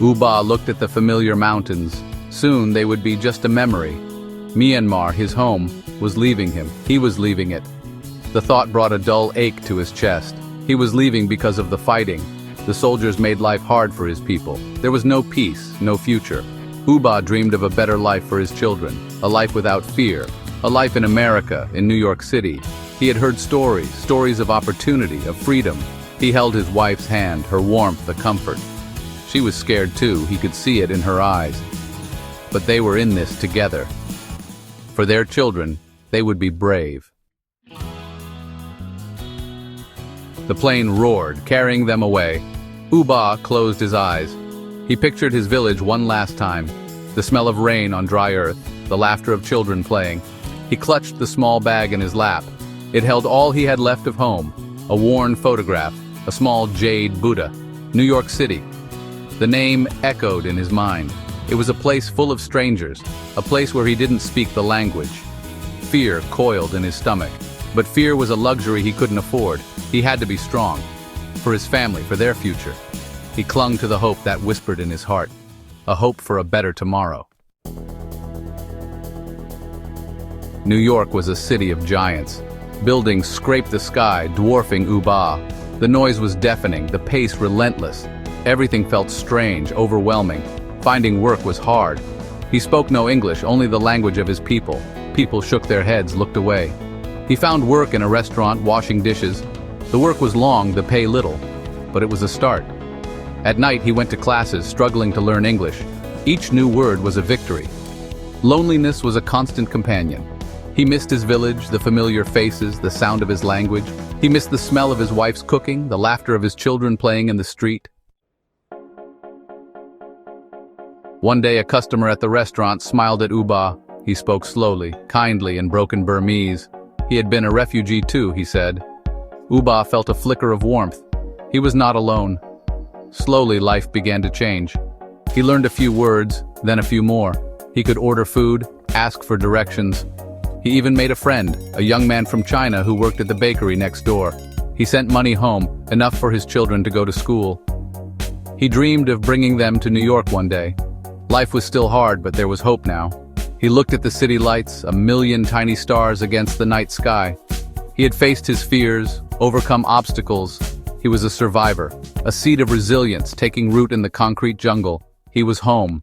Uba looked at the familiar mountains. Soon they would be just a memory. Myanmar, his home, was leaving him. He was leaving it. The thought brought a dull ache to his chest. He was leaving because of the fighting. The soldiers made life hard for his people. There was no peace, no future. Uba dreamed of a better life for his children, a life without fear, a life in America, in New York City. He had heard stories of opportunity, of freedom. He held his wife's hand, her warmth, the comfort. She was scared too, he could see it in her eyes. But they were in this together. For their children, they would be brave. The plane roared, carrying them away. Uba closed his eyes. He pictured his village one last time, the smell of rain on dry earth, the laughter of children playing. He clutched the small bag in his lap. It held all he had left of home, a worn photograph, a small jade Buddha, New York City. The name echoed in his mind. It was a place full of strangers, a place where he didn't speak the language. Fear coiled in his stomach, but fear was a luxury he couldn't afford. He had to be strong, for his family, for their future. He clung to the hope that whispered in his heart, a hope for a better tomorrow. New York was a city of giants. Buildings scraped the sky, dwarfing Uba. The noise was deafening, the pace relentless. Everything felt strange, overwhelming. Finding work was hard. He spoke no English, only the language of his people. People shook their heads, looked away. He found work in a restaurant, washing dishes. The work was long, the pay little, but it was a start. At night he went to classes, struggling to learn English. Each new word was a victory. Loneliness was a constant companion. He missed his village, the familiar faces, the sound of his language. He missed the smell of his wife's cooking, the laughter of his children playing in the street. One day a customer at the restaurant smiled at Uba. He spoke slowly, kindly in broken Burmese. He had been a refugee too, he said. Uba felt a flicker of warmth. He was not alone. Slowly life began to change. He learned a few words, then a few more. He could order food, ask for directions. He even made a friend, a young man from China who worked at the bakery next door. He sent money home, enough for his children to go to school. He dreamed of bringing them to New York one day. Life was still hard, but there was hope now. He looked at the city lights, a million tiny stars against the night sky. He had faced his fears, overcome obstacles. He was a survivor, a seed of resilience taking root in the concrete jungle. He was home,